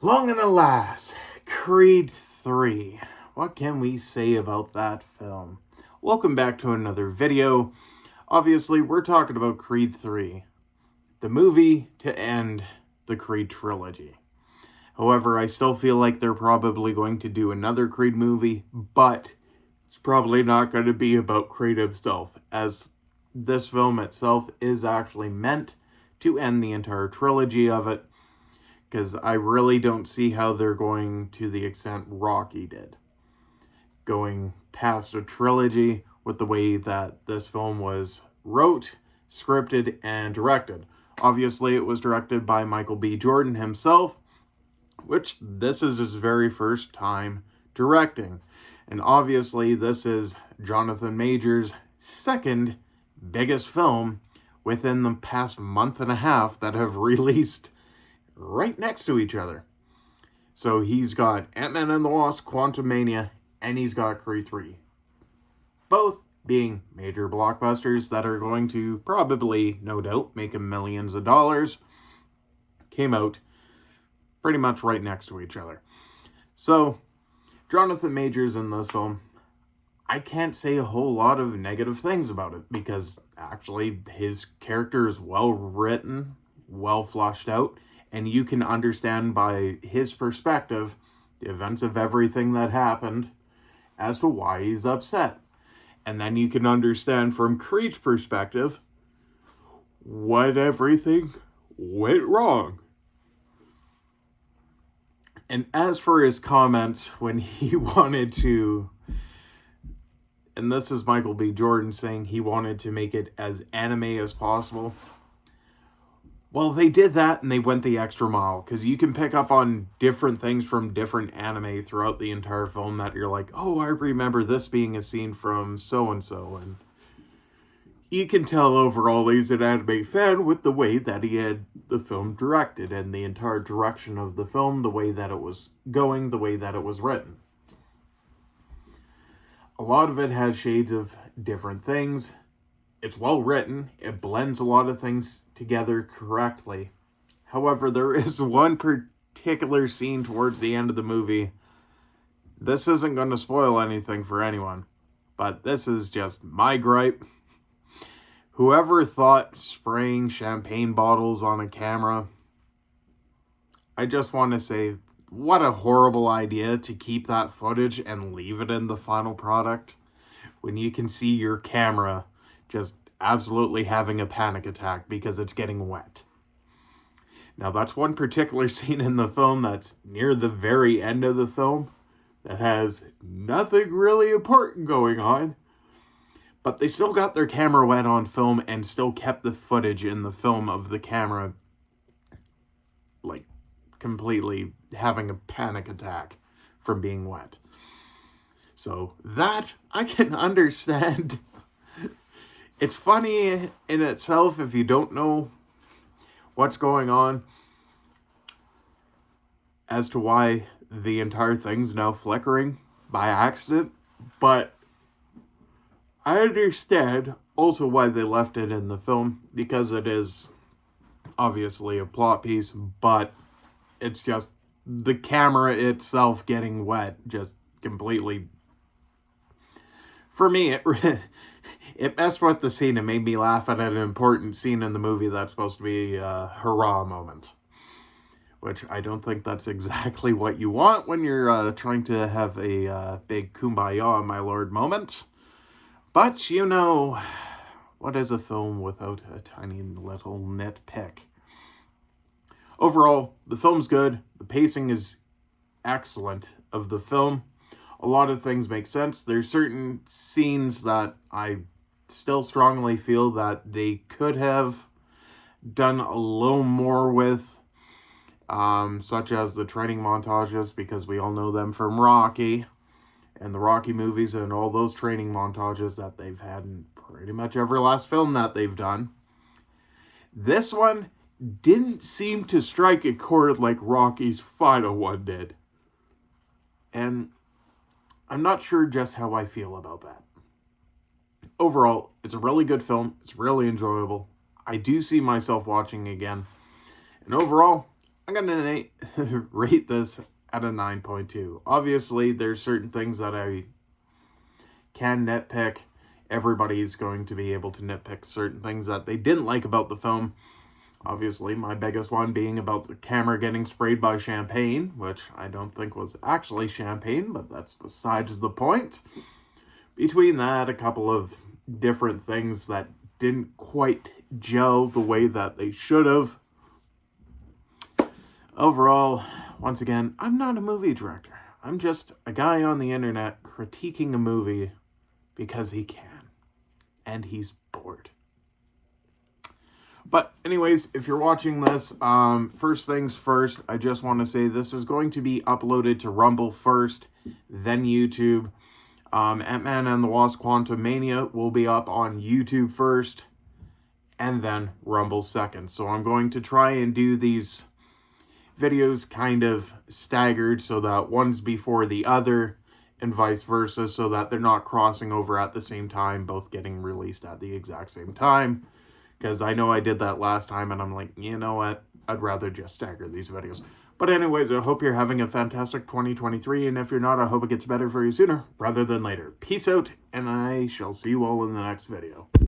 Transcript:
Long and alas, Creed 3. What can we say about that film? Welcome back to another video. Obviously, we're talking about Creed 3, the movie to end the Creed trilogy. However, I still feel like they're probably going to do another Creed movie, but it's probably not going to be about Creed himself, as this film itself is actually meant to end the entire trilogy of it, because I really don't see how they're going to the extent Rocky did. Going past a trilogy with the way that this film was wrote, scripted, and directed. Obviously, it was directed by Michael B. Jordan himself, which this is his very first time directing. And obviously, this is Jonathan Majors' second biggest film within the past month and a half that have released right next to each other. So he's got Ant-Man and the Wasp, Quantumania, and he's got Creed 3. Both being major blockbusters that are going to probably, no doubt, make him millions of dollars. Came out pretty much right next to each other. So, Jonathan Majors in this film, I can't say a whole lot of negative things about it, because actually his character is well written, well fleshed out, and you can understand by his perspective the events of everything that happened as to why he's upset. And then you can understand from Creed's perspective what everything went wrong. And as for his comments when he wanted to, and this is Michael B. Jordan saying he wanted to make it as anime as possible. Well, they did that and they went the extra mile, because you can pick up on different things from different anime throughout the entire film that you're like, oh, I remember this being a scene from so-and-so. And you can tell overall he's an anime fan with the way that he had the film directed and the entire direction of the film, the way that it was going, the way that it was written. A lot of it has shades of different things. It's well written. It blends a lot of things together correctly. However, there is one particular scene towards the end of the movie. This isn't going to spoil anything for anyone, but this is just my gripe. Whoever thought spraying champagne bottles on a camera, I just want to say, what a horrible idea to keep that footage and leave it in the final product when you can see your camera just absolutely having a panic attack because it's getting wet. Now, that's one particular scene in the film that's near the very end of the film that has nothing really important going on, but they still got their camera wet on film and still kept the footage in the film of the camera like completely having a panic attack from being wet. So that I can understand. It's funny in itself if you don't know what's going on as to why the entire thing's now flickering by accident, but I understand also why they left it in the film, because it is obviously a plot piece, but it's just the camera itself getting wet just completely, for me, it messed with the scene and made me laugh at an important scene in the movie that's supposed to be a hurrah moment. Which I don't think that's exactly what you want when you're trying to have a big kumbaya, my lord moment. But, you know, what is a film without a tiny little nitpick? Overall, the film's good. The pacing is excellent of the film. A lot of things make sense. There's certain scenes that I still strongly feel that they could have done a little more with, such as the training montages, because we all know them from Rocky and the Rocky movies and all those training montages that they've had in pretty much every last film that they've done. This one didn't seem to strike a chord like Rocky's final one did. And I'm not sure just how I feel about that. Overall, it's a really good film. It's really enjoyable. I do see myself watching again. And overall, I'm I'm going to rate this at a 9.2. Obviously, there's certain things that I can nitpick. Everybody's going to be able to nitpick certain things that they didn't like about the film. Obviously, my biggest one being about the camera getting sprayed by champagne, which I don't think was actually champagne, but that's besides the point. Between that, a couple of different things that didn't quite gel the way that they should have. Overall, once again, I'm not a movie director. I'm just a guy on the internet critiquing a movie because he can. And he's bored. But anyways, if you're watching this, first things first, I just want to say this is going to be uploaded to Rumble first, then YouTube. Ant-Man and the Wasp: Quantumania will be up on YouTube first, and then Rumble second. So I'm going to try and do these videos kind of staggered so that one's before the other and vice versa, so that they're not crossing over at the same time, both getting released at the exact same time. Because I know I did that last time, and I'm like, you know what? I'd rather just stagger these videos. But anyways, I hope you're having a fantastic 2023, and if you're not, I hope it gets better for you sooner rather than later. Peace out, and I shall see you all in the next video.